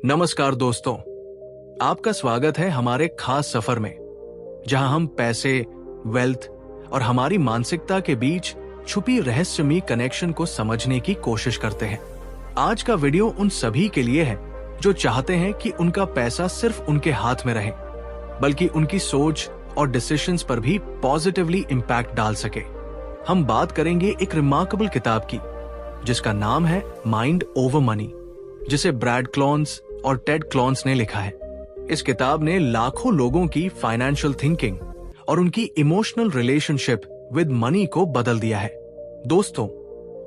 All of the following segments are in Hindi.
नमस्कार दोस्तों, आपका स्वागत है हमारे खास सफर में, जहां हम पैसे, वेल्थ और हमारी मानसिकता के बीच छुपी रहस्यमयी कनेक्शन को समझने की कोशिश करते हैं। आज का वीडियो उन सभी के लिए है जो चाहते हैं कि उनका पैसा सिर्फ उनके हाथ में रहे, बल्कि उनकी सोच और डिसीजंस पर भी पॉजिटिवली इम्पैक्ट डाल सके। हम बात करेंगे एक रिमार्केबल किताब की, जिसका नाम है माइंड ओवर मनी, जिसे ब्रैड क्लॉन्स और टेड क्लॉन्स ने लिखा है। इस किताब ने लाखों लोगों की फाइनेंशियल थिंकिंग और उनकी इमोशनल रिलेशनशिप विद मनी को बदल दिया है। दोस्तों,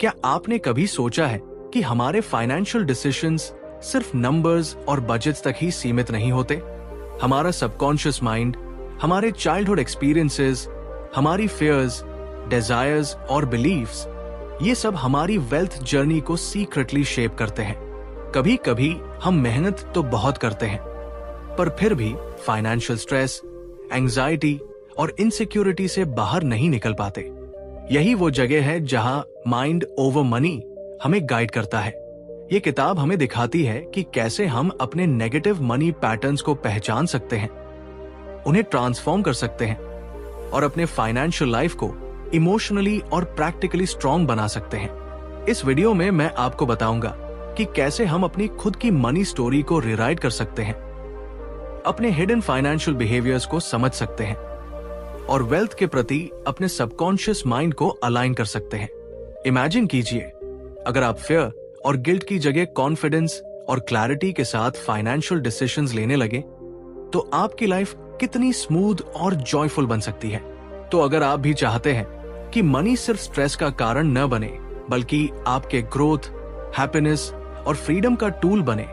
क्या आपने कभी सोचा है कि हमारे फाइनेंशियल डिसीजंस सिर्फ नंबर्स और बजट्स तक ही सीमित नहीं होते? हमारा सबकॉन्शियस माइंड, हमारे चाइल्डहुड एक्सपीरियंसेस, हमारी फियर्स, डिजायर्स और बिलीव्स, ये सब हमारी वेल्थ जर्नी को सीक्रेटली शेप करते हैं। कभी कभी हम मेहनत तो बहुत करते हैं, पर फिर भी फाइनेंशियल स्ट्रेस, एंजाइटी और इनसिक्योरिटी से बाहर नहीं निकल पाते। यही वो जगह है जहां माइंड ओवर मनी हमें गाइड करता है। ये किताब हमें दिखाती है कि कैसे हम अपने नेगेटिव मनी पैटर्न्स को पहचान सकते हैं, उन्हें ट्रांसफॉर्म कर सकते हैं और अपने फाइनेंशियल लाइफ को इमोशनली और प्रैक्टिकली स्ट्रॉन्ग बना सकते हैं। इस वीडियो में मैं आपको बताऊंगा कि कैसे हम अपनी खुद की मनी स्टोरी को रिराइट कर सकते हैं, अपने हिडन फाइनेंशियल बिहेवियर्स को समझ सकते हैं और वेल्थ के प्रति अपने सबकॉन्शियस माइंड को अलाइन कर सकते हैं। इमेजिन कीजिए, अगर आप फियर और गिल्ट की जगह कॉन्फिडेंस और क्लैरिटी के साथ फाइनेंशियल डिसीजंस लेने लगे, तो आपकी लाइफ कितनी स्मूथ और जॉयफुल बन सकती है। तो अगर आप भी चाहते हैं कि मनी सिर्फ स्ट्रेस का कारण न बने, बल्कि आपके ग्रोथ, हैप्पीनेस और फ्रीडम का टूल बने,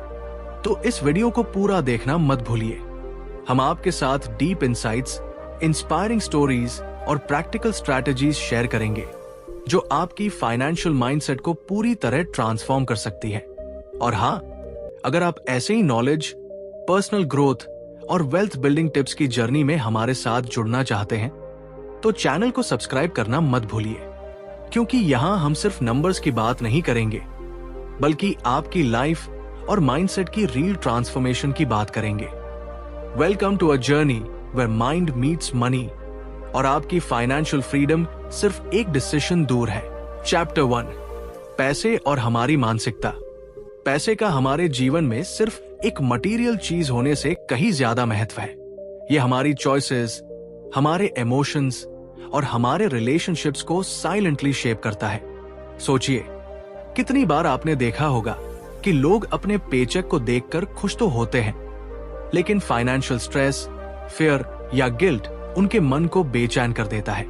तो इस वीडियो को पूरा देखना मत भूलिए। हम आपके साथ डीप इंसाइट्स, इंस्पायरिंग स्टोरीज और प्रैक्टिकल स्ट्रैटेजीज शेयर करेंगे, जो आपकी फाइनेंशियल माइंडसेट को पूरी तरह ट्रांसफॉर्म कर सकती है। और हाँ, अगर आप ऐसे ही नॉलेज, पर्सनल ग्रोथ और वेल्थ बिल्डिंग टिप्स की जर्नी में हमारे साथ जुड़ना चाहते हैं, तो चैनल को सब्सक्राइब करना मत भूलिए, क्योंकि यहाँ हम सिर्फ नंबर्स की बात नहीं करेंगे, बल्कि आपकी लाइफ और माइंडसेट की रियल ट्रांसफॉर्मेशन की बात करेंगे। Welcome to a journey where mind meets money और आपकी फाइनेंशियल फ्रीडम सिर्फ एक डिसीजन दूर है। चैप्टर 1, पैसे और हमारी मानसिकता। पैसे का हमारे जीवन में सिर्फ एक मटेरियल चीज होने से कहीं ज्यादा महत्व है। ये हमारी चॉइसेस, हमारे इमोशंस और हमारे रिलेशनशिप्स को साइलेंटली शेप करता है। सोचिए, कितनी बार आपने देखा होगा कि लोग अपने पेचेक को देखकर खुश तो होते हैं, लेकिन फाइनेंशियल स्ट्रेस, फियर या गिल्ट उनके मन को बेचैन कर देता है।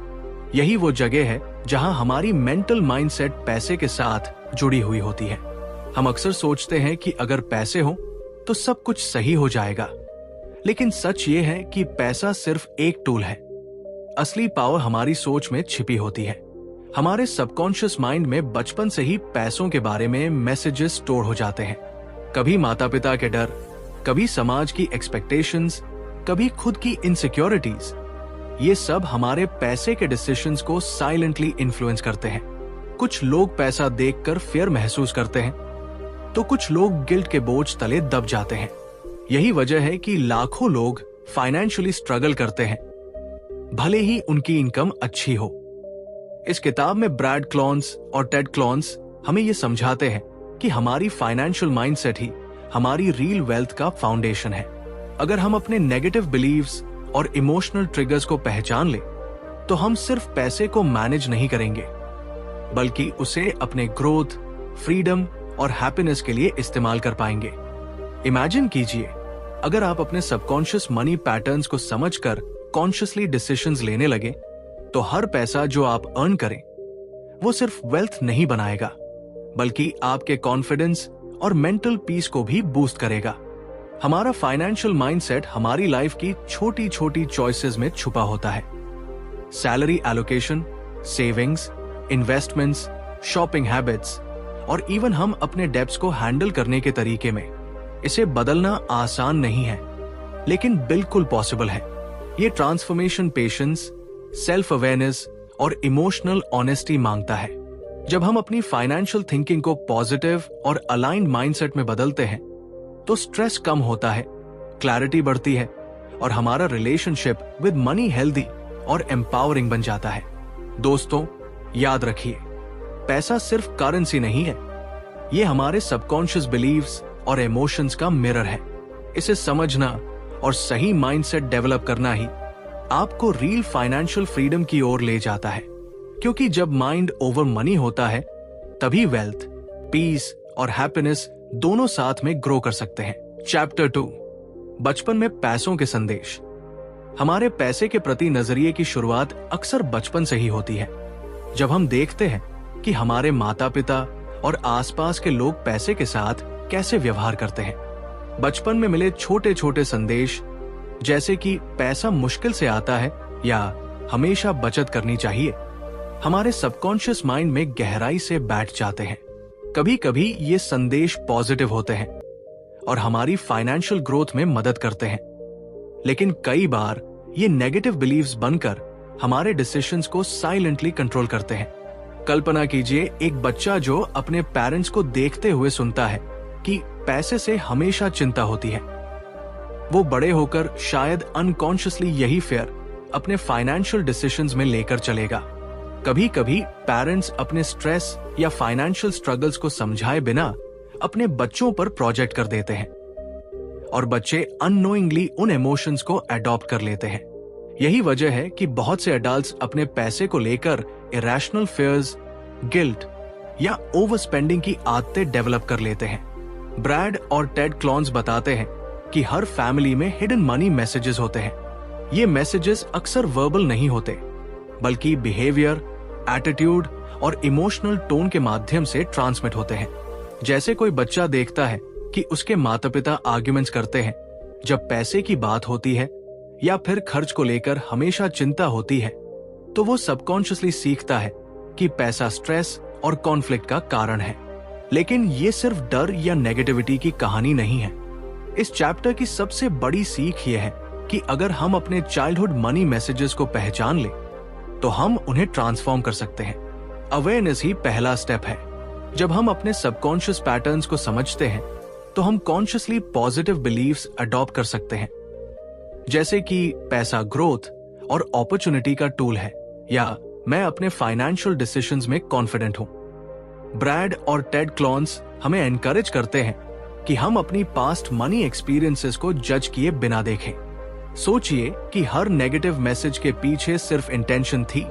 यही वो जगह है जहां हमारी मेंटल माइंडसेट पैसे के साथ जुड़ी हुई होती है। हम अक्सर सोचते हैं कि अगर पैसे हो तो सब कुछ सही हो जाएगा, लेकिन सच ये है कि पैसा सिर्फ एक टूल है। असली पावर हमारी सोच में छिपी होती है। हमारे सबकॉन्शियस माइंड में बचपन से ही पैसों के बारे में मैसेजेस स्टोर हो जाते हैं। कभी माता पिता के डर, कभी समाज की एक्सपेक्टेशंस, कभी खुद की इनसिक्योरिटीज, ये सब हमारे पैसे के डिसीजंस को साइलेंटली इन्फ्लुएंस करते हैं। कुछ लोग पैसा देखकर फियर महसूस करते हैं, तो कुछ लोग गिल्ट के बोझ तले दब जाते हैं। यही वजह है कि लाखों लोग फाइनेंशियली स्ट्रगल करते हैं, भले ही उनकी इनकम अच्छी हो। इस किताब में ब्रैड क्लॉन्स और टेड क्लॉन्स हमें ये समझाते हैं कि हमारी फाइनेंशियल माइंडसेट ही हमारी रियल वेल्थ का फाउंडेशन है। अगर हम अपने नेगेटिव बिलीव्स और इमोशनल ट्रिगर्स को पहचान ले, तो हम सिर्फ पैसे को मैनेज नहीं करेंगे, बल्कि उसे अपने ग्रोथ, फ्रीडम और हैप्पीनेस के लिए इस्तेमाल कर पाएंगे। इमेजिन कीजिए, अगर आप अपने सबकॉन्शियस मनी पैटर्न्स को समझकर कॉन्शियसली डिसीजंस लेने लगे, तो हर पैसा जो आप अर्न करें, वो सिर्फ वेल्थ नहीं बनाएगा, बल्कि आपके कॉन्फिडेंस और मेंटल पीस को भी बूस्ट करेगा। हमारा फाइनेंशियल माइंडसेट हमारी लाइफ की छोटी छोटी चॉइसेस में छुपा होता है। Salary allocation, savings, investments, shopping habits और इवन हम अपने डेब्ट्स को हैंडल करने के तरीके में। इसे बदलना आसान नहीं है, लेकिन बिल्कुल पॉसिबल है। ये ट्रांसफॉर्मेशन पेशेंस, सेल्फ अवेयरनेस और इमोशनल ऑनेस्टी मांगता है। जब हम अपनी फाइनेंशियल थिंकिंग को पॉजिटिव और अलाइंड माइंडसेट में बदलते हैं, तो स्ट्रेस कम होता है, क्लैरिटी बढ़ती है और हमारा रिलेशनशिप विद मनी हेल्दी और एम्पावरिंग बन जाता है। दोस्तों, याद रखिए, पैसा सिर्फ करेंसी नहीं है, ये हमारे सबकॉन्शियस बिलीव्स और इमोशंस का मिरर है। इसे समझना और सही माइंडसेट डेवलप करना ही आपको रियल फाइनेंशियल फ्रीडम की ओर ले जाता है, क्योंकि जब माइंड ओवर मनी होता है तभी वेल्थ, पीस और हैप्पीनेस दोनों साथ में ग्रो कर सकते हैं। चैप्टर 2, बचपन में पैसों के संदेश। हमारे पैसे के प्रति नजरिए की शुरुआत अक्सर बचपन से ही होती है, जब हम देखते हैं कि हमारे माता पिता और आसपास के लोग पैसे के साथ कैसे व्यवहार करते हैं। बचपन में मिले छोटे छोटे संदेश, जैसे कि पैसा मुश्किल से आता है या हमेशा बचत करनी चाहिए, हमारे सबकॉन्शियस माइंड में गहराई से बैठ जाते हैं। कभी कभी ये संदेश पॉजिटिव होते हैं और हमारी फाइनेंशियल ग्रोथ में मदद करते हैं, लेकिन कई बार ये नेगेटिव बिलीव्स बनकर हमारे डिसीजंस को साइलेंटली कंट्रोल करते हैं। कल्पना कीजिए एक बच्चा जो अपने पेरेंट्स को देखते हुए सुनता है कि पैसे से हमेशा चिंता होती है। वो बड़े होकर शायद अनकॉन्शियसली यही फेयर अपने फाइनेंशियल डिसीजंस में लेकर चलेगा। कभी कभी पेरेंट्स अपने स्ट्रेस या फाइनेंशियल स्ट्रगल्स को समझाए बिना अपने बच्चों पर प्रोजेक्ट कर देते हैं और बच्चे अननोइंगली उन इमोशंस को अडॉप्ट कर लेते हैं। यही वजह है कि बहुत से एडल्ट्स अपने पैसे को लेकर इरेशनल फियर्स, गिल्ट या ओवर स्पेंडिंग की आदतें डेवलप कर लेते हैं। ब्रैड और टेड क्लॉन्स बताते हैं कि हर फैमिली में हिडन मनी मैसेजेस होते हैं। ये मैसेजेस अक्सर वर्बल नहीं होते, बल्कि बिहेवियर, एटीट्यूड और इमोशनल टोन के माध्यम से ट्रांसमिट होते हैं। जैसे कोई बच्चा देखता है कि उसके माता पिता आर्ग्यूमेंट्स करते हैं जब पैसे की बात होती है, या फिर खर्च को लेकर हमेशा चिंता होती है, तो वो सबकॉन्शियसली सीखता है कि पैसा स्ट्रेस और कॉन्फ्लिक्ट का कारण है। लेकिन ये सिर्फ डर या नेगेटिविटी की कहानी नहीं है। इस चैप्टर की सबसे बड़ी सीख ये है कि अगर हम अपने चाइल्डहुड मनी मैसेजेस को पहचान ले तो हम उन्हें ट्रांसफॉर्म कर सकते हैं। अवेयरनेस ही पहला स्टेप है। जब हम अपने सबकॉन्शियस पैटर्न्स को समझते हैं तो हम कॉन्शियसली पॉजिटिव बिलीव्स अडॉप्ट कर सकते हैं, जैसे कि पैसा ग्रोथ और अपॉर्चुनिटी का टूल है, या मैं अपने फाइनेंशियल डिसीजंस में कॉन्फिडेंट हूं। ब्रैड और टेड क्लॉन्स हमें एनकरेज करते हैं कि हम अपनी पास्ट मनी एक्सपीरियंसेस को जज किए बिना देखें। सोचिए कि हर नेगेटिव मैसेज के पीछे सिर्फ इंटेंशन थी,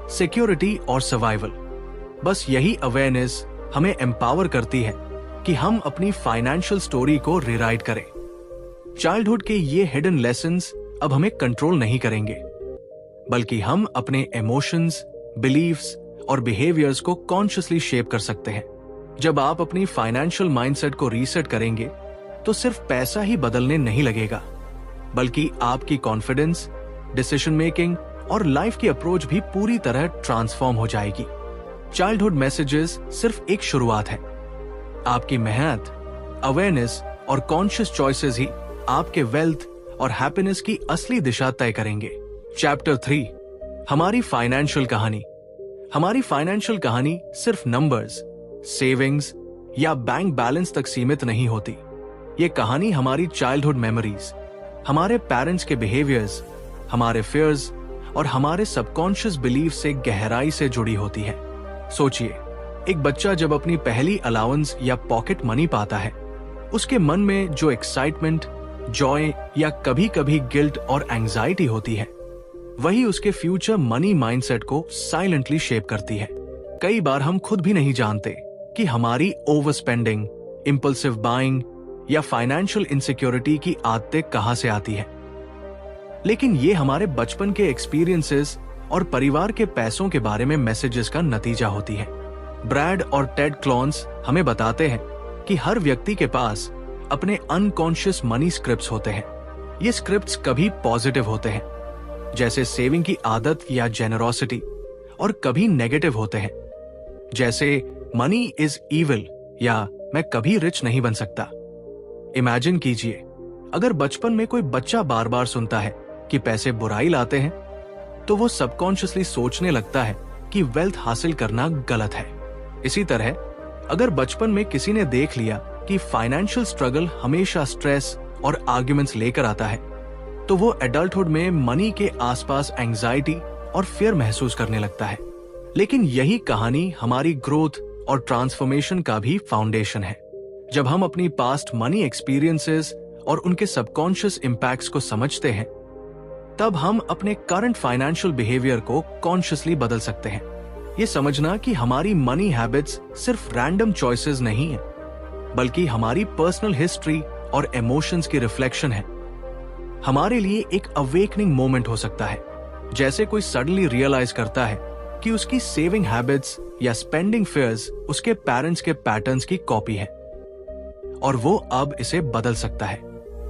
सिक्योरिटी और सर्वाइवल। बस यही अवेयरनेस हमें एम्पावर करती है कि हम अपनी फाइनेंशियल स्टोरी को रिराइट करें। चाइल्डहुड के ये हिडन लेसन्स अब हमें कंट्रोल नहीं करेंगे, बल्कि हम अपने इमोशंस, बिलीव्स और बिहेवियर्स को कॉन्शियसली शेप कर सकते हैं। जब आप अपनी फाइनेंशियल माइंडसेट को रीसेट करेंगे तो सिर्फ पैसा ही बदलने नहीं लगेगा, बल्कि आपकी कॉन्फिडेंस, डिसीजन मेकिंग और लाइफ की अप्रोच भी पूरी तरह ट्रांसफॉर्म हो जाएगी। चाइल्डहुड मैसेजेस सिर्फ एक शुरुआत है। आपकी मेहनत, अवेयरनेस और कॉन्शियस चॉइसेस ही आपके वेल्थ और हैप्पीनेस की असली दिशा तय करेंगे। चैप्टर 3, हमारी फाइनेंशियल कहानी। हमारी फाइनेंशियल कहानी सिर्फ नंबर्स, सेविंग्स या बैंक बैलेंस तक सीमित नहीं होती। ये कहानी हमारी चाइल्डहुड मेमोरीज, हमारे पेरेंट्स के बिहेवियर्स, हमारे फियर्स और हमारे सबकॉन्शियस बिलीफ से गहराई से जुड़ी होती है। सोचिए, एक बच्चा जब अपनी पहली अलाउंस या पॉकेट मनी पाता है, उसके मन में जो एक्साइटमेंट, जॉय या कभी कभी गिल्ट और एंजाइटी होती है, वही उसके फ्यूचर मनी माइंडसेट को साइलेंटली शेप करती है। कई बार हम खुद भी नहीं जानते कि हमारी ओवर स्पेंडिंग, इंपल्सिव बाइंग या फाइनेंशियल इनसिक्योरिटी की आदतें कहां से आती है, लेकिन ये हमारे बचपन के एक्सपीरियंसेस और परिवार के पैसों के बारे में मैसेजेस का नतीजा होती है। ब्रैड और टेड क्लॉन्स हमें बताते हैं कि हर व्यक्ति के पास अपने अनकॉन्शियस मनी स्क्रिप्ट्स होते हैं। ये स्क्रिप्ट्स कभी पॉजिटिव होते हैं, जैसे सेविंग की आदत या जेनरोसिटी, और कभी नेगेटिव होते हैं, जैसे मनी इज इविल या मैं कभी रिच नहीं बन सकता। इमेजिन कीजिए, अगर बचपन में कोई बच्चा बार बार सुनता है कि पैसे बुराई लाते हैं, तो वो सबकॉन्शियसली सोचने लगता है कि वेल्थ हासिल करना गलत है। इसी तरह अगर बचपन में किसी ने देख लिया कि फाइनेंशियल स्ट्रगल हमेशा स्ट्रेस और आर्ग्यूमेंट्स लेकर आता है, तो वो एडल्टहुड में मनी के आसपास एंजाइटी और फियर महसूस करने लगता है। लेकिन यही कहानी हमारी ग्रोथ और ट्रांसफॉर्मेशन का भी फाउंडेशन है। जब हम अपनी पास्ट मनी एक्सपीरियंसेस और उनके सबकॉन्शियस इंपैक्ट्स को समझते हैं, तब हम अपने करंट फाइनेंशियल बिहेवियर को कॉन्शियसली बदल सकते हैं। ये समझना कि हमारी मनी हैबिट्स सिर्फ रैंडम चॉइसेस नहीं है, बल्कि हमारी पर्सनल हिस्ट्री और इमोशंस की रिफ्लेक्शन है, हमारे लिए एक अवेकनिंग मोमेंट हो सकता है। जैसे कोई सडनली रियलाइज करता है कि उसकी सेविंग हैबिट्स या स्पेंडिंग फेयर्स उसके पेरेंट्स के पैटर्न्स की कॉपी है और वो अब इसे बदल सकता है।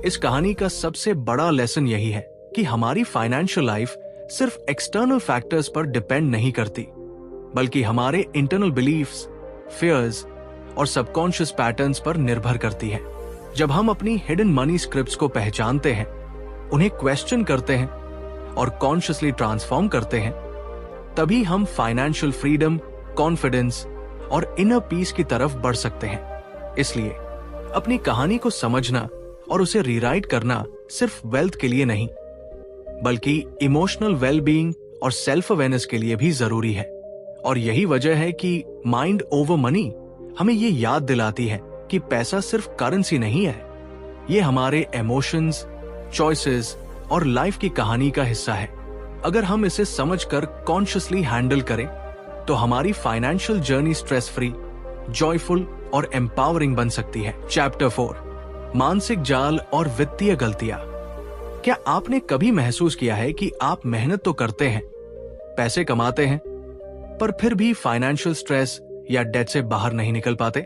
इस कहानी का सबसे बड़ा लेसन यही है कि हमारी फाइनेंशियल लाइफ सिर्फ एक्सटर्नल फैक्टर्स पर डिपेंड नहीं करती, बल्कि हमारे इंटरनल बिलीफ्स, फियर्स और सबकॉन्शियस पैटर्न्स पर निर्भर करती है। जब हम अपनी हिडन मनी स्क्रिप्ट्स को पहचानते हैं, उन्हें क्वेश्चन करते हैं और कॉन्शियसली ट्रांसफॉर्म करते हैं, तभी हम फाइनेंशियल फ्रीडम, कॉन्फिडेंस और इनर पीस की तरफ बढ़ सकते हैं। इसलिए अपनी कहानी को समझना और उसे रीराइट करना सिर्फ वेल्थ के लिए नहीं, बल्कि इमोशनल वेलबीइंग और सेल्फ अवेयरनेस के लिए भी जरूरी है। और यही वजह है कि माइंड ओवर मनी हमें ये याद दिलाती है कि पैसा सिर्फ करेंसी नहीं है, ये हमारे इमोशंस, चॉइसेस और लाइफ की कहानी का हिस्सा है। अगर हम इसे समझकर कॉन्शियसली हैंडल करें, तो हमारी financial journey stress free, joyful और एम्पावरिंग बन सकती है। चैप्टर 4, मानसिक जाल और वित्तीय गलतियां। क्या आपने कभी महसूस किया है कि आप मेहनत तो करते हैं, पैसे कमाते हैं, पर फिर भी फाइनेंशियल स्ट्रेस या डेट से बाहर नहीं निकल पाते?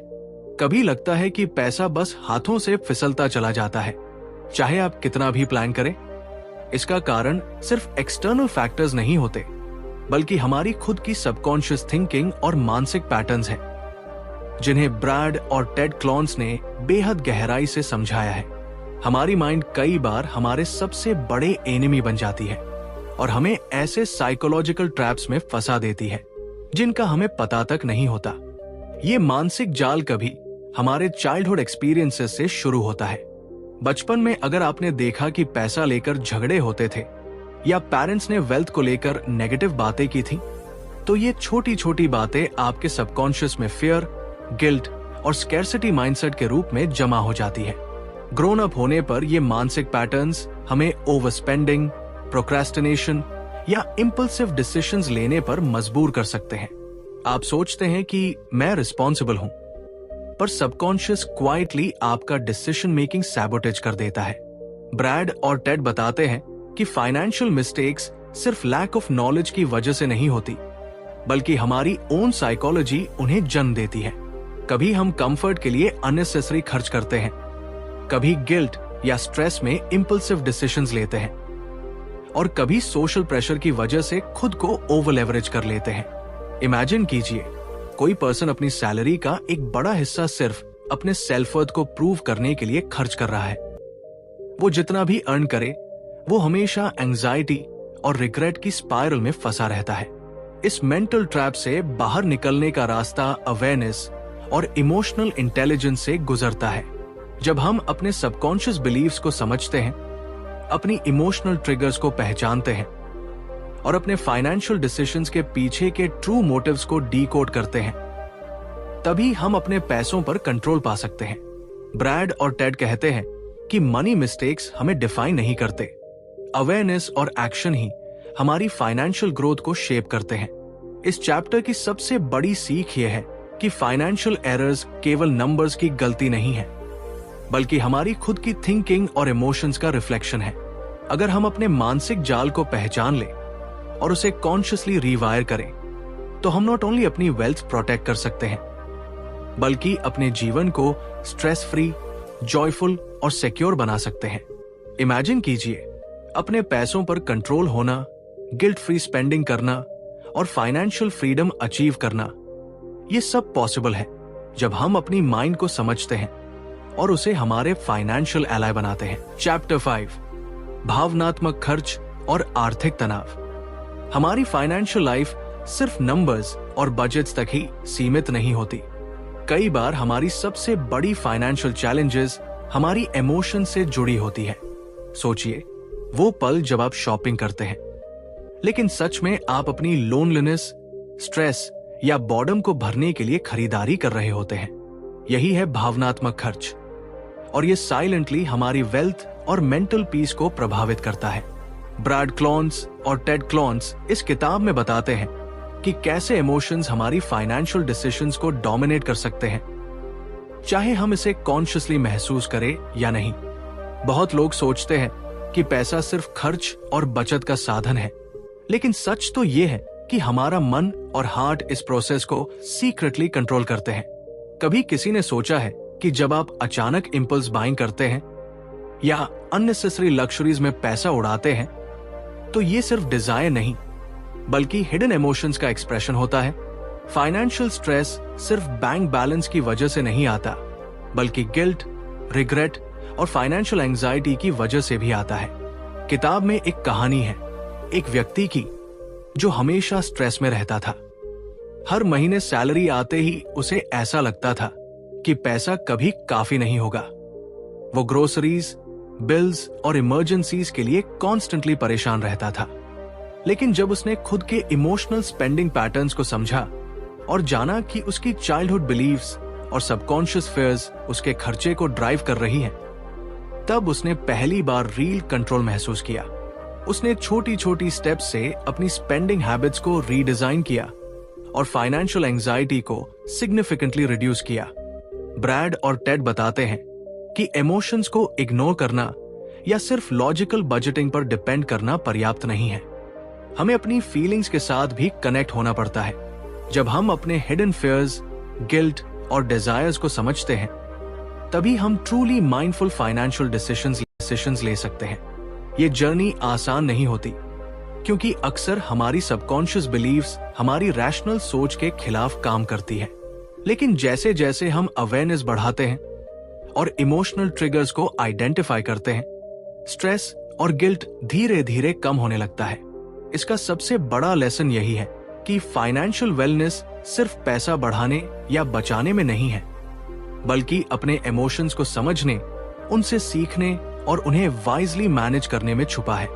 कभी लगता है कि पैसा बस हाथों से फिसलता चला जाता है, चाहे आप कितना भी प्लान करें। इसका कारण सिर्फ एक्सटर्नल फैक्टर्स नहीं होते, बल्कि हमारी खुद की सबकॉन्शियस थिंकिंग और मानसिक पैटर्न्स हैं, जिन्हें ब्रैड और टेड क्लॉन्स ने बेहद गहराई से समझाया है। हमारी माइंड कई बार हमारे सबसे बड़े एनिमी बन जाती है और हमें ऐसे साइकोलॉजिकल ट्रैप्स में फंसा देती है जिनका हमें पता तक नहीं होता। ये मानसिक जाल कभी हमारे चाइल्डहुड एक्सपीरियंसेस से शुरू होता है। बचपन में अगर आपने देखा कि पैसा लेकर झगड़े होते थे या पेरेंट्स ने वेल्थ को लेकर नेगेटिव बातें की थी, तो ये छोटी छोटी बातें आपके सबकॉन्शियस में फियर, गिल्ट और स्कैर्सिटी माइंडसेट के रूप में जमा हो जाती है। ग्रोन अप होने पर ये मानसिक पैटर्न्स हमें ओवर स्पेंडिंग, प्रोक्रेस्टिनेशन या इम्पल्सिव डिसीजंस लेने पर मजबूर कर सकते हैं। आप सोचते हैं कि मैं रिस्पॉन्सिबल हूं, पर सबकॉन्शियस क्वाइटली आपका डिसीजन मेकिंग सैबोटेज कर देता है। ब्रैड और टेड बताते हैं कि फाइनेंशियल मिस्टेक्स सिर्फ लैक ऑफ नॉलेज की वजह से नहीं होती, बल्कि हमारी ओन साइकोलॉजी उन्हें जन्म देती है। कभी हम कंफर्ट के लिए अननेसेसरी खर्च करते हैं, कभी गिल्ट या स्ट्रेस में इम्पल्सिव डिसीजंस लेते हैं, और कभी सोशल प्रेशर की वजह से खुद को ओवर लेवरेज कर लेते हैं। इमेजिन कीजिए, कोई पर्सन अपनी सैलरी का एक बड़ा हिस्सा सिर्फ अपने सेल्फ वर्थ को प्रूव करने के लिए खर्च कर रहा है। वो जितना भी अर्न करे, वो हमेशा एंजाइटी और रिग्रेट की स्पाइरल में फंसा रहता है। इस मेंटल ट्रैप से बाहर निकलने का रास्ता अवेयरनेस और इमोशनल इंटेलिजेंस से गुजरता है। जब हम अपने सबकॉन्शियस बिलीव्स को समझते हैं, अपनी इमोशनल ट्रिगर्स को पहचानते हैं और अपने फाइनेंशियल डिसीजंस के पीछे के ट्रू मोटिव्स को डीकोड करते हैं, तभी हम अपने पैसों पर कंट्रोल पा सकते हैं। ब्रैड और टेड कहते हैं कि मनी मिस्टेक्स हमें डिफाइन नहीं करते, अवेयरनेस और एक्शन ही हमारी फाइनेंशियल ग्रोथ को शेप करते हैं। इस चैप्टर की सबसे बड़ी सीख यह है कि फाइनेंशियल एरर्स केवल नंबर्स की गलती नहीं है, बल्कि हमारी खुद की थिंकिंग और इमोशंस का रिफ्लेक्शन है। अगर हम अपने मानसिक जाल को पहचान लें और उसे कॉन्शियसली रीवायर करें, तो हम नॉट ओनली अपनी वेल्थ प्रोटेक्ट कर सकते हैं, बल्कि अपने जीवन को स्ट्रेस फ्री, जॉयफुल और सिक्योर बना सकते हैं। इमेजिन कीजिए, अपने पैसों पर कंट्रोल होना, गिल्ट फ्री स्पेंडिंग करना और फाइनेंशियल फ्रीडम अचीव करना, ये सब पॉसिबल है जब हम अपनी माइंड को समझते हैं और उसे हमारे फाइनेंशियल एलाय बनाते हैं। चैप्टर 5, भावनात्मक खर्च और आर्थिक तनाव। हमारी फाइनेंशियल लाइफ सिर्फ नंबर्स और बजट्स तक ही सीमित नहीं होती। कई बार हमारी सबसे बड़ी फाइनेंशियल चैलेंजेस हमारी इमोशन से जुड़ी होती है। सोचिए, वो पल जब आप शॉपिंग करते हैं, लेकिन सच में आप अपनी लोनलीनेस, स्ट्रेस या बॉर्डम को भरने के लिए खरीदारी कर रहे होते हैं। यही है भावनात्मक खर्च, और ये साइलेंटली हमारी वेल्थ और मेंटल पीस को प्रभावित करता है। ब्रैड क्लोन्स और टेड क्लोन्स इस किताब में बताते हैं कि कैसे इमोशंस हमारी फाइनेंशियल डिसीजंस को डोमिनेट कर सकते हैं, चाहे हम इसे कॉन्शियसली महसूस करें या नहीं। बहुत लोग सोचते हैं कि पैसा सिर्फ खर्च और बचत का साधन है, लेकिन सच तो यह है कि हमारा मन और हार्ट इस प्रोसेस को सीक्रेटली कंट्रोल करते हैं। कभी किसी ने सोचा है कि जब आप अचानक इंपल्स बाइंग करते हैं या अननेसेसरी लग्जरीज में पैसा उड़ाते हैं, तो ये सिर्फ डिजायर नहीं बल्कि हिडन इमोशंस का एक्सप्रेशन होता है। फाइनेंशियल स्ट्रेस सिर्फ बैंक बैलेंस की वजह से नहीं आता, बल्कि गिल्ट, रिग्रेट और फाइनेंशियल एंजाइटी की वजह से भी आता है। किताब में एक कहानी है एक व्यक्ति की जो हमेशा स्ट्रेस में रहता था। हर महीने सैलरी आते ही उसे ऐसा लगता था कि पैसा कभी काफी नहीं होगा। वो ग्रोसरीज, बिल्स और इमरजेंसीज के लिए कॉन्स्टेंटली परेशान रहता था। लेकिन जब उसने खुद के इमोशनल स्पेंडिंग पैटर्न्स को समझा और जाना कि उसकी चाइल्डहुड बिलीव्स और सबकॉन्शियस फियर्स उसके खर्चे को ड्राइव कर रही हैं, तब उसने पहली बार रियल कंट्रोल महसूस किया। उसने छोटी छोटी स्टेप्स से अपनी स्पेंडिंग हैबिट्स को रीडिजाइन किया और फाइनेंशियल एंजाइटी को सिग्निफिकेंटली रिड्यूस किया। ब्रैड और टेड बताते हैं कि इमोशंस को इग्नोर करना या सिर्फ लॉजिकल बजटिंग पर डिपेंड करना पर्याप्त नहीं है। हमें अपनी फीलिंग्स के साथ भी कनेक्ट होना पड़ता है। जब हम अपने हिडन फियर्स, गिल्ट और डिजायर्स को समझते हैं, तभी हम ट्रूली माइंडफुल फाइनेंशियल डिसीजंस ले सकते हैं। ये जर्नी आसान नहीं होती, क्योंकि अक्सर हमारी सबकॉन्शियस बिलीव्स हमारी रैशनल सोच के खिलाफ काम करती है। लेकिन जैसे जैसे हम अवेयरनेस बढ़ाते हैं और इमोशनल ट्रिगर्स को आइडेंटिफाई करते हैं, स्ट्रेस और गिल्ट धीरे धीरे कम होने लगता है। इसका सबसे बड़ा लेसन यही है कि फाइनेंशियल वेलनेस सिर्फ पैसा बढ़ाने या बचाने में नहीं है, बल्कि अपने इमोशंस को समझने, उनसे सीखने और उन्हें वाइजली मैनेज करने में छुपा है।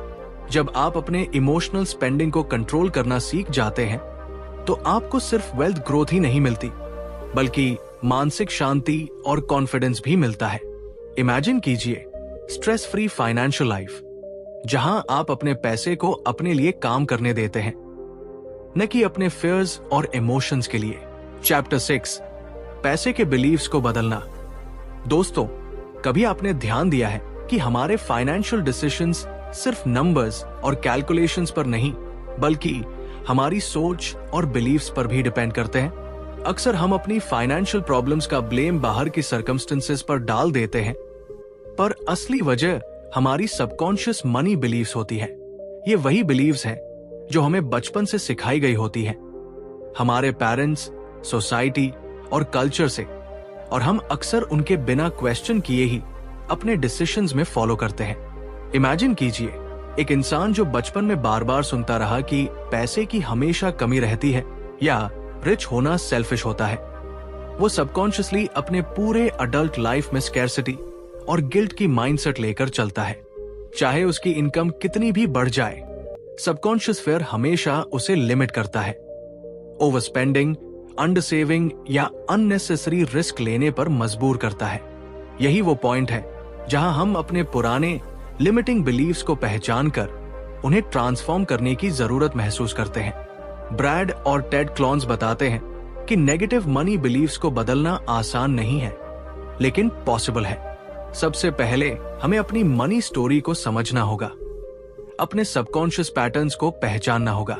जब आप अपने इमोशनल स्पेंडिंग को कंट्रोल करना सीख जाते हैं, तो आपको सिर्फ वेल्थ ग्रोथ ही नहीं मिलती, बल्कि मानसिक शांति और कॉन्फिडेंस भी मिलता है। इमेजिन कीजिए स्ट्रेस फ्री फाइनेंशियल लाइफ, जहां आप अपने पैसे को अपने लिए काम करने देते हैं, न कि अपने फियर्स और इमोशंस के लिए। चैप्टर 6, पैसे के बिलीव्स को बदलना। दोस्तों, कभी आपने ध्यान दिया है कि हमारे फाइनेंशियल डिसीजंस सिर्फ नंबर्स और कैलकुलेशंस पर नहीं, बल्कि हमारी सोच और बिलीव्स पर भी डिपेंड करते हैं। अक्सर हम अपनी फाइनेंशियल प्रॉब्लम्स का ब्लेम बाहर की सर्कमस्टेंसेस पर डाल देते हैं, पर असली वजह हमारी सबकॉन्शियस मनी बिलीव्स होती है। ये वही बिलीव्स हैं जो हमें बचपन से सिखाई गई होती है, हमारे पेरेंट्स, सोसाइटी और कल्चर से, और हम अक्सर उनके बिना क्वेश्चन किए ही अपने डिसीजंस में फॉलो करते हैं। इमेजिन कीजिए एक इंसान जो बचपन में बार बार सुनता रहा कि पैसे की हमेशा कमी रहती है या रिच होना सेल्फिश होता है। वो सबकॉन्शियसली अपने पूरे अडल्ट लाइफ में स्कैर्सिटी और गिल्ट की माइंडसेट लेकर चलता है। चाहे उसकी इनकम कितनी भी बढ़ जाए, सबकॉन्शियस फियर हमेशा उसे लिमिट करता है। ओवर स्पेंडिंग, अंडर सेविंग या अननेसेसरी रिस्क लेने पर मजबूर करता है। यही वो पॉइंट है जहां हम अपने पुराने लिमिटिंग बिलीव्स को पहचान कर उन्हें ट्रांसफॉर्म करने की जरूरत महसूस करते हैं। ब्रैड और टेड क्लोन्स बताते हैं कि नेगेटिव मनी बिलीव्स को बदलना आसान नहीं है, लेकिन पॉसिबल है। सबसे पहले हमें अपनी मनी स्टोरी को समझना होगा, अपने सबकॉन्शियस पैटर्न्स को पहचानना होगा।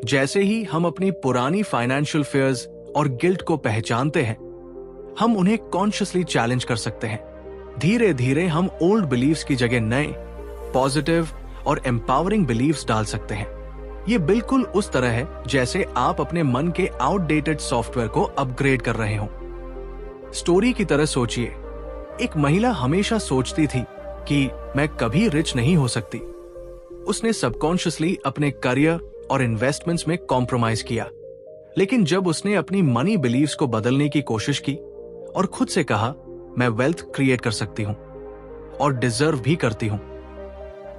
जैसे ही हम अपनी पुरानी फाइनेंशियल फियर्स और गिल्ट को पहचानते हैं, हम उन्हें कॉन्शियसली चैलेंज कर सकते हैं। धीरे धीरे हम ओल्ड बिलीव्स की जगह नए, पॉजिटिव और एम्पावरिंग बिलीव्स डाल सकते हैं। ये बिल्कुल उस तरह है जैसे आप अपने मन के आउटडेटेड सॉफ्टवेयर को अपग्रेड कर रहे हो। स्टोरी की तरह सोचिए, एक महिला हमेशा सोचती थी कि मैं कभी रिच नहीं हो सकती। उसने सबकॉन्शियसली अपने करियर और इन्वेस्टमेंट्स में कॉम्प्रोमाइज किया, लेकिन जब उसने अपनी मनी बिलीव्स को बदलने की कोशिश की और खुद से कहा, मैं वेल्थ क्रिएट कर सकती हूं और डिजर्व भी करती हूं,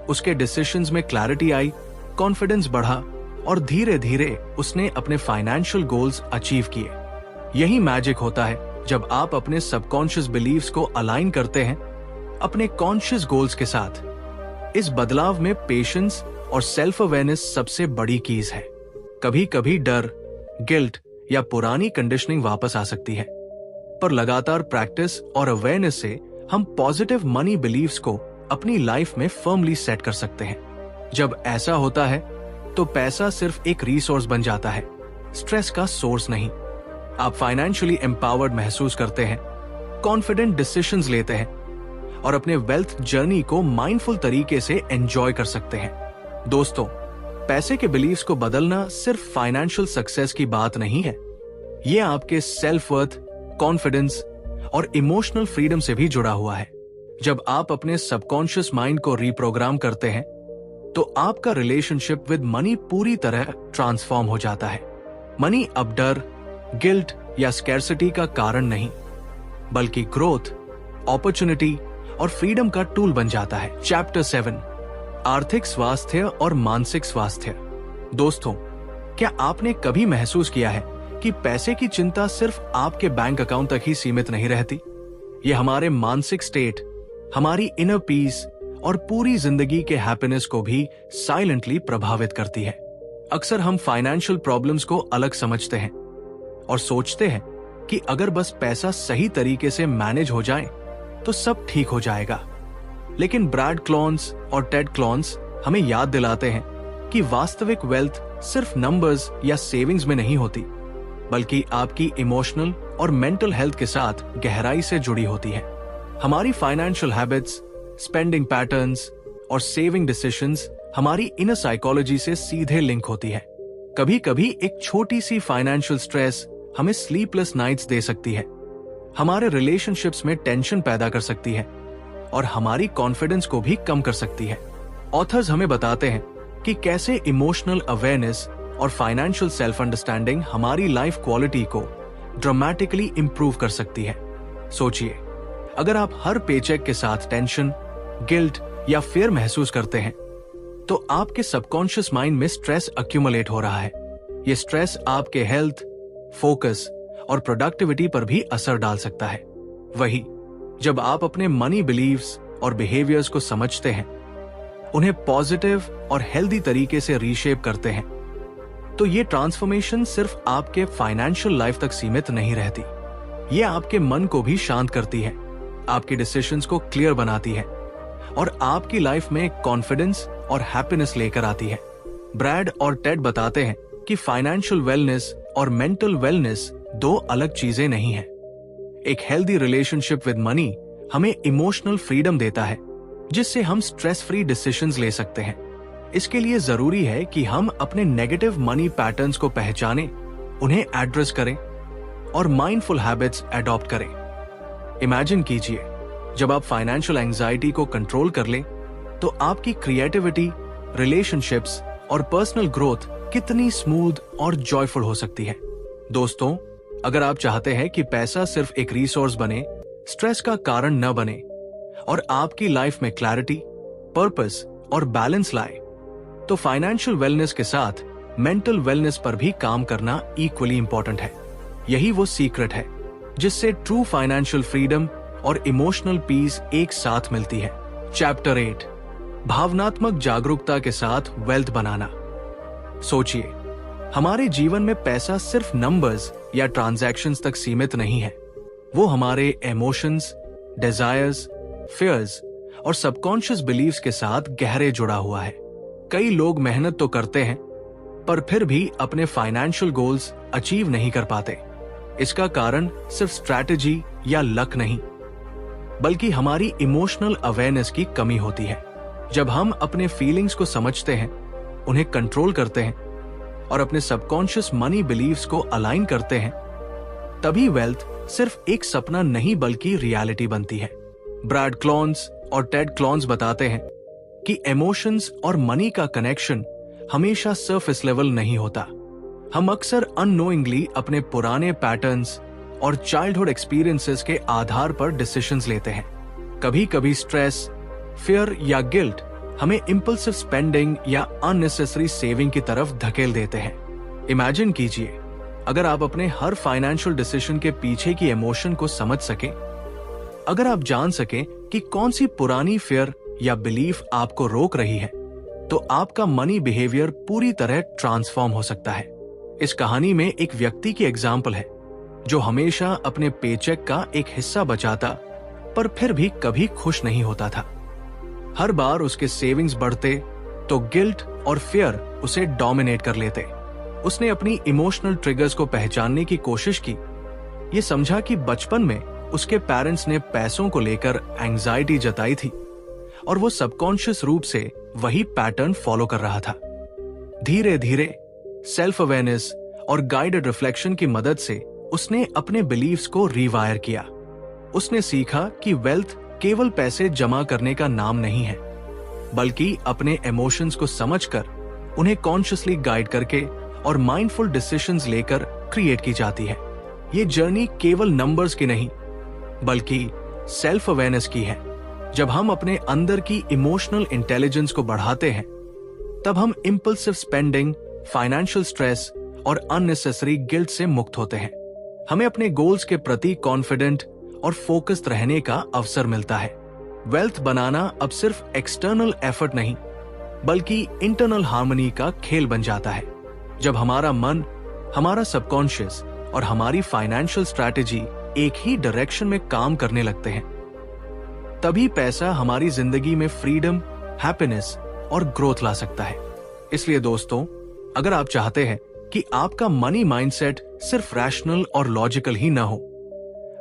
उसके डिसीजंस में क्लैरिटी आई, कॉन्फिडेंस बढ़ा और धीरे धीरे उसने अपने फाइनेंशियल गोल्स अचीव किए। यही मैजिक होता है जब आप अपने सबकॉन्शियस बिलीव्स को अलाइन करते हैं अपने कॉन्शियस गोल्स के साथ। इस बदलाव में पेशेंस और सेल्फ अवेयरनेस सबसे बड़ी कीज है। कभी कभी डर, गिल्ट या पुरानी कंडीशनिंग वापस आ सकती है, पर लगातार प्रैक्टिस और अवेयरनेस से हम पॉजिटिव मनी बिलीव्स को अपनी लाइफ में फर्मली सेट कर सकते हैं। जब ऐसा होता है तो पैसा सिर्फ एक रिसोर्स बन जाता है, स्ट्रेस का सोर्स नहीं। आप फाइनेंशियली एम्पावर्ड महसूस करते हैं, कॉन्फिडेंट डिसीजंस लेते हैं और अपने वेल्थ जर्नी को माइंडफुल तरीके से एंजॉय कर सकते हैं। दोस्तों, पैसे के बिलीव्स को बदलना सिर्फ फाइनेंशियल सक्सेस की बात नहीं है, ये आपके सेल्फ वर्थ, कॉन्फिडेंस और इमोशनल फ्रीडम से भी जुड़ा हुआ है। जब आप अपने सबकॉन्शियस माइंड को रिप्रोग्राम करते हैं तो आपका रिलेशनशिप विद मनी पूरी तरह ट्रांसफॉर्म हो जाता है। मनी अब डर, गिल्ट या स्कैर्सिटी का कारण नहीं, बल्कि ग्रोथ, अपॉर्चुनिटी और फ्रीडम का टूल बन जाता है। चैप्टर 7, आर्थिक स्वास्थ्य और मानसिक स्वास्थ्य। दोस्तों, क्या आपने कभी महसूस किया है कि पैसे की चिंता सिर्फ आपके बैंक अकाउंट तक ही सीमित नहीं रहती? ये हमारे मानसिक स्टेट, हमारी इनर पीस और पूरी जिंदगी के हैप्पीनेस को भी साइलेंटली प्रभावित करती है। अक्सर हम फाइनेंशियल प्रॉब्लम्स को अलग समझते हैं और सोचते हैं कि अगर बस पैसा सही तरीके से मैनेज हो जाए तो सब ठीक हो जाएगा। लेकिन ब्रैड क्लॉन्स और टेड क्लॉन्स हमें याद दिलाते हैं कि वास्तविक वेल्थ सिर्फ नंबर्स या सेविंग्स में नहीं होती, बल्कि आपकी इमोशनल और मेंटल हेल्थ के साथ गहराई से जुड़ी होती है। हमारी फाइनेंशियल हैबिट्स, स्पेंडिंग पैटर्न्स और सेविंग डिसीजंस हमारी इनर साइकोलॉजी से सीधे लिंक होती है। कभी कभी एक छोटी सी फाइनेंशियल स्ट्रेस हमें स्लीपलेस नाइट्स दे सकती है, हमारे रिलेशनशिप्स में टेंशन पैदा कर सकती है और हमारी कॉन्फिडेंस को भी कम कर सकती है। ऑथर्स हमें बताते हैं कि कैसे इमोशनल अवेयरनेस और फाइनेंशियल सेल्फ अंडरस्टैंडिंग हमारी लाइफ क्वालिटी को ड्रामेटिकली इंप्रूव कर सकती है। सोचिए, अगर आप हर पेचेक के साथ टेंशन, गिल्ट या फियर महसूस करते हैं तो आपके सबकॉन्शियस माइंड में स्ट्रेस अक्यूमुलेट हो रहा है। यह स्ट्रेस आपके हेल्थ, फोकस और प्रोडक्टिविटी पर भी असर डाल सकता है। वही जब आप अपने मनी बिलीव्स और बिहेवियर्स को समझते हैं, उन्हें पॉजिटिव और हेल्दी तरीके से रीशेप करते हैं, तो ये ट्रांसफॉर्मेशन सिर्फ आपके फाइनेंशियल लाइफ तक सीमित नहीं रहती। ये आपके मन को भी शांत करती है, आपके डिसीजंस को क्लियर बनाती है और आपकी लाइफ में कॉन्फिडेंस और हैप्पीनेस लेकर आती है। ब्रैड और टेड बताते हैं कि फाइनेंशियल वेलनेस और मेंटल वेलनेस दो अलग चीजें नहीं हैं। एक हेल्दी रिलेशनशिप विद मनी हमें इमोशनल फ्रीडम देता है, जिससे हम स्ट्रेस फ्री डिसीजंस ले सकते हैं। इसके लिए जरूरी है कि हम अपने नेगेटिव मनी पैटर्न्स को पहचानें, उन्हें एड्रेस करें और माइंडफुल हैबिट्स अडॉप्ट करें। इमेजिन कीजिए, जब आप फाइनेंशियल एंजाइटी को कंट्रोल कर लें तो आपकी क्रिएटिविटी, रिलेशनशिप्स और पर्सनल ग्रोथ कितनी स्मूथ और जॉयफुल हो सकती है। दोस्तों, अगर आप चाहते हैं कि पैसा सिर्फ एक रिसोर्स बने, स्ट्रेस का कारण न बने और आपकी लाइफ में क्लैरिटी, पर्पस और बैलेंस लाए, तो फाइनेंशियल वेलनेस के साथ मेंटल वेलनेस पर भी काम करना इक्वली इंपॉर्टेंट है। यही वो सीक्रेट है जिससे ट्रू फाइनेंशियल फ्रीडम और इमोशनल पीस एक साथ मिलती है। चैप्टर 8, भावनात्मक जागरूकता के साथ वेल्थ बनाना। सोचिए, हमारे जीवन में पैसा सिर्फ नंबर्स या ट्रांजैक्शंस तक सीमित नहीं है। वो हमारे इमोशंस, डिजायर्स, फियर्स और सबकॉन्शियस बिलीव्स के साथ गहरे जुड़ा हुआ है। कई लोग मेहनत तो करते हैं, पर फिर भी अपने फाइनेंशियल गोल्स अचीव नहीं कर पाते। इसका कारण सिर्फ स्ट्रैटेजी या लक नहीं, बल्कि हमारी इमोशनल अवेयरनेस की कमी होती है। जब हम अपने फीलिंग्स को समझते हैं, उन्हें कंट्रोल करते हैं और अपने सबकॉन्शियस मनी बिलीव्स को अलाइन करते हैं, तभी वेल्थ सिर्फ एक सपना नहीं बल्कि रियलिटी बनती है। ब्रैड क्लॉन्स और टेड क्लॉन्स बताते हैं कि इमोशंस और मनी का कनेक्शन हमेशा सरफेस लेवल नहीं होता। हम अक्सर अननोइंगली अपने पुराने पैटर्न्स और चाइल्डहुड एक्सपीरियंसेस के आधार पर डिसीजंस लेते हैं। कभी कभी स्ट्रेस, फियर या गिल्ट हमें इम्पल्सिव स्पेंडिंग या अननेसेसरी सेविंग की तरफ धकेल देते हैं। इमेजिन कीजिए, अगर आप अपने हर फाइनेंशियल डिसीजन के पीछे की इमोशन को समझ सकें, अगर आप जान सकें कि कौन सी पुरानी फियर या बिलीफ आपको रोक रही है, तो आपका मनी बिहेवियर पूरी तरह ट्रांसफॉर्म हो सकता है। इस कहानी में एक व्यक्ति की एग्जाम्पल है जो हमेशा अपने पेचेक का एक हिस्सा बचाता, पर फिर भी कभी खुश नहीं होता था। हर बार उसके सेविंग्स बढ़ते तो गिल्ट और फियर उसे डोमिनेट कर लेते। उसने अपनी इमोशनल ट्रिगर्स को पहचानने की कोशिश की। ये समझा कि बचपन में उसके पेरेंट्स ने पैसों को लेकर एंजाइटी जताई थी और वो सबकॉन्शियस रूप से वही पैटर्न फॉलो कर रहा था। धीरे धीरे सेल्फ अवेयरनेस और गाइडेड रिफ्लेक्शन की मदद से उसने अपने बिलीव्स को रीवायर किया। उसने सीखा कि वेल्थ केवल पैसे जमा करने का नाम नहीं है, बल्कि अपने इमोशंस को समझकर उन्हें कॉन्शियसली गाइड करके और माइंडफुल डिसीजंस लेकर क्रिएट की जाती है। ये जर्नी केवल नंबर्स की नहीं, बल्कि सेल्फ अवेयरनेस की है। जब हम अपने अंदर की इमोशनल इंटेलिजेंस को बढ़ाते हैं, तब हम इम्पल्सिव स्पेंडिंग, फाइनेंशियल स्ट्रेस और अननेसेसरी गिल्ट से मुक्त होते हैं। हमें अपने गोल्स के प्रति कॉन्फिडेंट और फोकस्ड रहने का अवसर मिलता है। वेल्थ बनाना अब सिर्फ एक्सटर्नल एफर्ट नहीं, बल्कि इंटरनल हार्मनी का खेल बन जाता है। जब हमारा मन, हमारा सबकॉन्शियस और हमारी फाइनेंशियल स्ट्रैटेजी एक ही डायरेक्शन में काम करने लगते हैं, तभी पैसा हमारी जिंदगी में फ्रीडम, हैप्पीनेस और ग्रोथ ला सकता है। इसलिए दोस्तों, अगर आप चाहते हैं कि आपका मनी माइंडसेट सिर्फ रैशनल और लॉजिकल ही ना हो,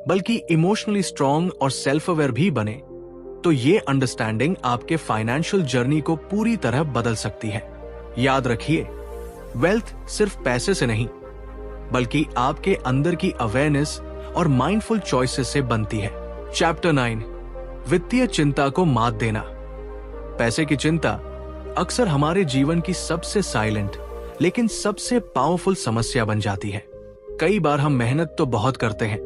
बल्कि इमोशनली स्ट्रांग और सेल्फ अवेयर भी बने, तो ये अंडरस्टैंडिंग आपके फाइनेंशियल जर्नी को पूरी तरह बदल सकती है। याद रखिए, वेल्थ सिर्फ पैसे से नहीं, बल्कि आपके अंदर की अवेयरनेस और माइंडफुल चॉइसेस से बनती है। चैप्टर 9, वित्तीय चिंता को मात देना। पैसे की चिंता अक्सर हमारे जीवन की सबसे साइलेंट लेकिन सबसे पावरफुल समस्या बन जाती है। कई बार हम मेहनत तो बहुत करते हैं,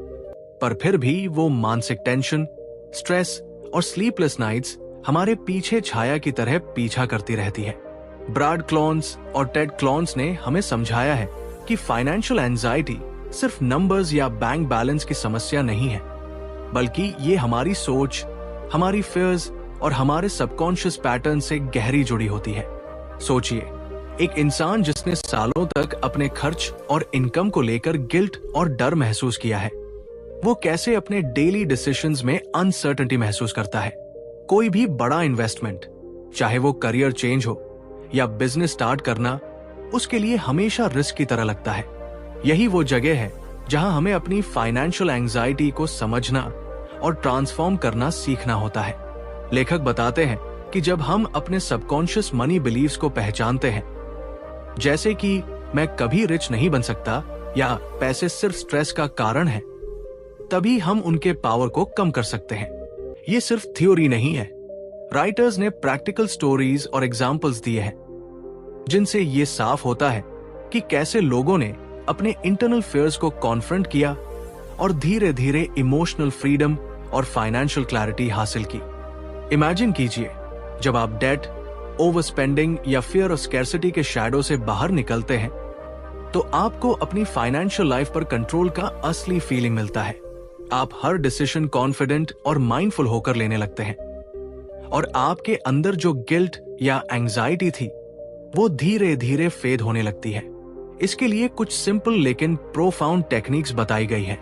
पर फिर भी वो मानसिक टेंशन, स्ट्रेस और स्लीपलेस नाइट्स हमारे पीछे छाया की तरह पीछा करती रहती है। ब्राड क्लॉन्स और टेड क्लॉन्स ने हमें समझाया है कि फाइनेंशियल एंजाइटी सिर्फ नंबर्स या बैंक बैलेंस की समस्या नहीं है, बल्कि ये हमारी सोच, हमारी फियर्स और हमारे सबकॉन्शियस पैटर्न से गहरी जुड़ी होती है। सोचिए, एक इंसान जिसने सालों तक अपने खर्च और इनकम को लेकर गिल्ट और डर महसूस किया है, वो कैसे अपने डेली डिसीजंस में अनसर्टेनिटी महसूस करता है। कोई भी बड़ा इन्वेस्टमेंट, चाहे वो करियर चेंज हो या बिजनेस स्टार्ट करना, उसके लिए हमेशा रिस्क की तरह लगता है। यही वो जगह है जहां हमें अपनी फाइनेंशियल एंजाइटी को समझना और ट्रांसफॉर्म करना सीखना होता है। लेखक बताते हैं कि जब हम अपने सबकॉन्शियस मनी बिलीव्स को पहचानते हैं, जैसे कि मैं कभी रिच नहीं बन सकता या पैसे सिर्फ स्ट्रेस का कारण है, तभी हम उनके पावर को कम कर सकते हैं। ये सिर्फ थ्योरी नहीं है। राइटर्स ने प्रैक्टिकल स्टोरीज और एग्जाम्पल्स दिए हैं, जिनसे ये साफ होता है कि कैसे लोगों ने अपने इंटरनल फियर्स को कॉन्फ्रंट किया और धीरे धीरे इमोशनल फ्रीडम और फाइनेंशियल क्लैरिटी हासिल की। इमेजिन कीजिए, जब आप डेट, ओवर स्पेंडिंग या फियर ऑफ स्कैर्सिटी के शैडो से बाहर निकलते हैं, तो आपको अपनी फाइनेंशियल लाइफ पर कंट्रोल का असली फीलिंग मिलता है। आप हर डिसीजन कॉन्फिडेंट और माइंडफुल होकर लेने लगते हैं, और आपके अंदर जो गिल्ट या एंजाइटी थी, वो धीरे धीरे फेड होने लगती है। इसके लिए कुछ सिंपल लेकिन प्रोफाउंड टेक्निक्स बताई गई है,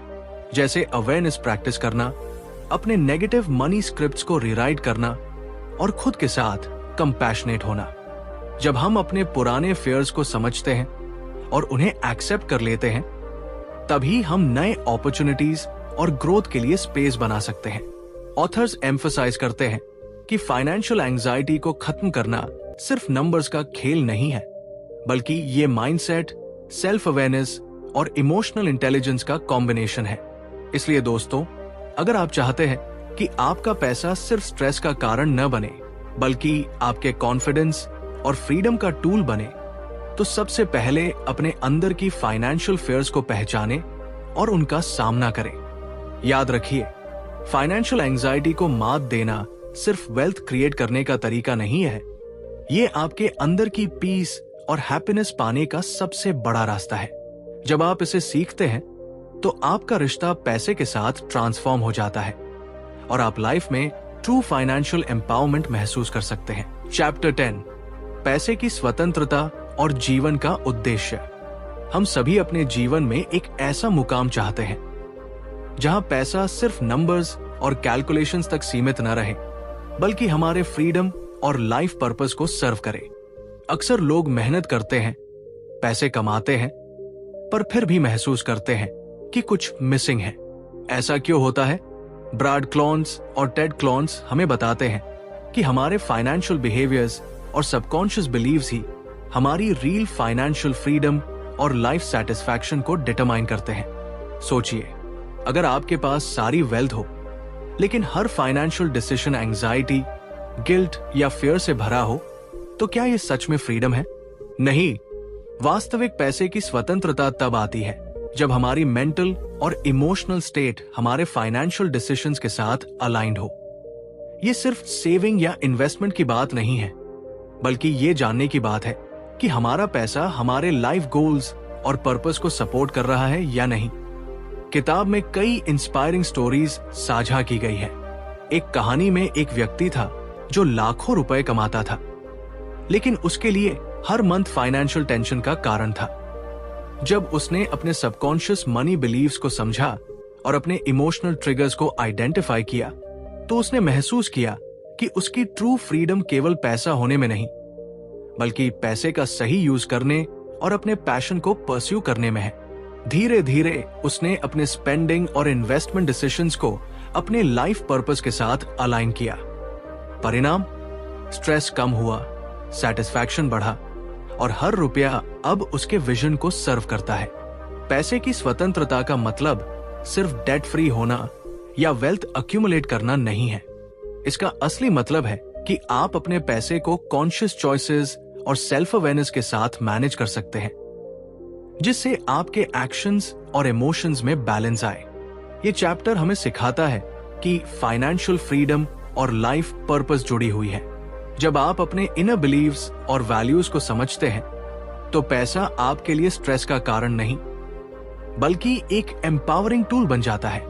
जैसे अवेयरनेस प्रैक्टिस करना, अपने नेगेटिव मनी स्क्रिप्ट्स को रीराइट करना और खुद के साथ कंपैशनेट होना। जब हम अपने पुराने फियर्स को समझते हैं और उन्हें एक्सेप्ट कर लेते हैं, तभी हम नए अपॉर्चुनिटीज और ग्रोथ के लिए स्पेस बना सकते हैं। ऑथर्स एम्फसाइज करते हैं कि फाइनेंशियल एंजाइटी को खत्म करना सिर्फ नंबर्स का खेल नहीं है, बल्कि ये माइंडसेट, सेल्फ अवेयरनेस और इमोशनल इंटेलिजेंस का कॉम्बिनेशन है। इसलिए दोस्तों, अगर आप चाहते हैं कि आपका पैसा सिर्फ स्ट्रेस का कारण न बने, बल्कि आपके कॉन्फिडेंस और फ्रीडम का टूल बने, तो सबसे पहले अपने अंदर की फाइनेंशियल फेयर्स को पहचाने और उनका सामना करें। याद रखिए, फाइनेंशियल एंजाइटी को मात देना सिर्फ वेल्थ क्रिएट करने का तरीका नहीं है, ये आपके अंदर की पीस और हैप्पीनेस पाने का सबसे बड़ा रास्ता है। जब आप इसे सीखते हैं तो आपका रिश्ता पैसे के साथ ट्रांसफॉर्म हो जाता है और आप लाइफ में ट्रू फाइनेंशियल एम्पावरमेंट महसूस कर सकते हैं। चैप्टर 10, पैसे की स्वतंत्रता और जीवन का उद्देश्य। हम सभी अपने जीवन में एक ऐसा मुकाम चाहते हैं जहां पैसा सिर्फ नंबर्स और कैलकुलेशंस तक सीमित न रहे, बल्कि हमारे फ्रीडम और लाइफ पर्पस को सर्व करे। अक्सर लोग मेहनत करते हैं, पैसे कमाते हैं, पर फिर भी महसूस करते हैं कि कुछ मिसिंग है। ऐसा क्यों होता है? ब्रैड क्लोन्स और टेड क्लोन्स हमें बताते हैं कि हमारे फाइनेंशियल बिहेवियर्स और सबकॉन्शियस बिलीव्स ही हमारी रियल फाइनेंशियल फ्रीडम और लाइफ सेटिस्फैक्शन को डिटरमाइन करते हैं। सोचिए, अगर आपके पास सारी वेल्थ हो लेकिन हर फाइनेंशियल डिसीजन एंजाइटी, गिल्ट या फियर से भरा हो, तो क्या यह सच में फ्रीडम है? नहीं। वास्तविक पैसे की स्वतंत्रता तब आती है जब हमारी मेंटल और इमोशनल स्टेट हमारे फाइनेंशियल डिसीजंस के साथ अलाइंड हो। यह सिर्फ सेविंग या इन्वेस्टमेंट की बात नहीं है, बल्कि ये जानने की बात है कि हमारा पैसा हमारे लाइफ गोल्स और पर्पस को सपोर्ट कर रहा है या नहीं। किताब में कई इंस्पायरिंग स्टोरीज साझा की गई है। एक कहानी में एक व्यक्ति था जो लाखों रुपए कमाता था, लेकिन उसके लिए हर मंथ फाइनेंशियल टेंशन का कारण था। जब उसने अपने सबकॉन्शियस मनी बिलीव्स को समझा और अपने इमोशनल ट्रिगर्स को आइडेंटिफाई किया, तो उसने महसूस किया कि उसकी ट्रू फ्रीडम केवल पैसा होने में नहीं, बल्कि पैसे का सही यूज करने और अपने पैशन को परस्यू करने में है। धीरे धीरे उसने अपने स्पेंडिंग और इन्वेस्टमेंट डिसीजंस को अपने लाइफ पर्पस के साथ अलाइन किया। परिणाम, स्ट्रेस कम हुआ, सेटिस्फैक्शन बढ़ा और हर रुपया अब उसके विजन को सर्व करता है। पैसे की स्वतंत्रता का मतलब सिर्फ डेट फ्री होना या वेल्थ अक्यूमुलेट करना नहीं है। इसका असली मतलब है कि आप अपने पैसे को कॉन्शियस चॉइसेस और सेल्फ अवेयरनेस के साथ मैनेज कर सकते हैं, जिससे आपके एक्शंस और इमोशंस में बैलेंस आए। ये चैप्टर हमें सिखाता है कि फाइनेंशियल फ्रीडम और लाइफ पर्पस जुड़ी हुई है। जब आप अपने इनर बिलीव्स और वैल्यूज को समझते हैं, तो पैसा आपके लिए स्ट्रेस का कारण नहीं, बल्कि एक एम्पावरिंग टूल बन जाता है।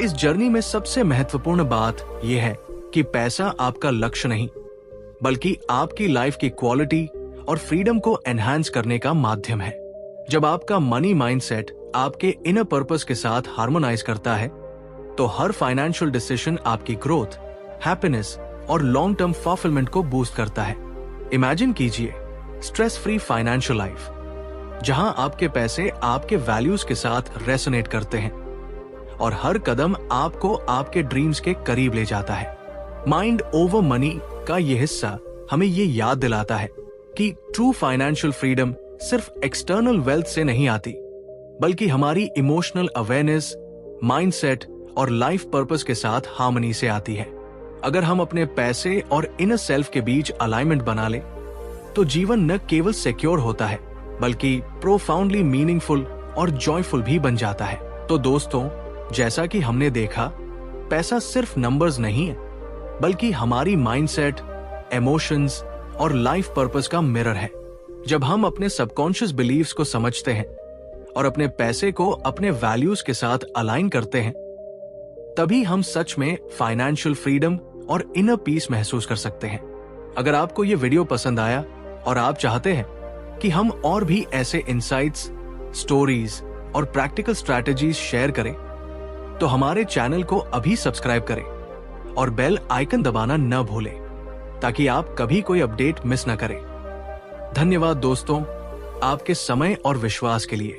इस जर्नी में सबसे महत्वपूर्ण बात यह है कि पैसा आपका लक्ष्य नहीं, बल्कि आपकी लाइफ की क्वालिटी और फ्रीडम को एनहांस करने का माध्यम है। जब आपका मनी माइंडसेट आपके इनर पर्पस के साथ हार्मोनाइज करता है, तो हर फाइनेंशियल डिसीजन आपकी ग्रोथ, हैप्पीनेस और लॉन्ग टर्म फुलफिलमेंट को बूस्ट करता है। इमेजिन कीजिए स्ट्रेस फ्री फाइनेंशियल लाइफ, जहां आपके पैसे आपके वैल्यूज के साथ रेसोनेट करते हैं और हर कदम आपको आपके ड्रीम्स के करीब ले जाता है। माइंड ओवर मनी का यह हिस्सा हमें यह याद दिलाता है कि ट्रू फाइनेंशियल फ्रीडम सिर्फ एक्सटर्नल वेल्थ से नहीं आती, बल्कि हमारी इमोशनल अवेयरनेस, माइंडसेट और लाइफ पर्पस के साथ हार्मनी से आती है। अगर हम अपने पैसे और इनर सेल्फ के बीच अलाइनमेंट बना ले, तो जीवन न केवल सिक्योर होता है, बल्कि प्रोफाउंडली मीनिंगफुल और जॉयफुल भी बन जाता है। तो दोस्तों, जैसा कि हमने देखा, पैसा सिर्फ नंबर्स नहीं है, बल्कि हमारी माइंडसेट, इमोशंस और लाइफ पर्पस का मिरर है। जब हम अपने सबकॉन्शियस बिलीव्स को समझते हैं और अपने पैसे को अपने वैल्यूज के साथ अलाइन करते हैं, तभी हम सच में फाइनेंशियल फ्रीडम और इनर पीस महसूस कर सकते हैं। अगर आपको ये वीडियो पसंद आया और आप चाहते हैं कि हम और भी ऐसे इंसाइट्स, स्टोरीज और प्रैक्टिकल स्ट्रैटेजीज शेयर करें, तो हमारे चैनल को अभी सब्सक्राइब करें और बेल आइकन दबाना न भूलें, ताकि आप कभी कोई अपडेट मिस न करें। धन्यवाद दोस्तों, आपके समय और विश्वास के लिए।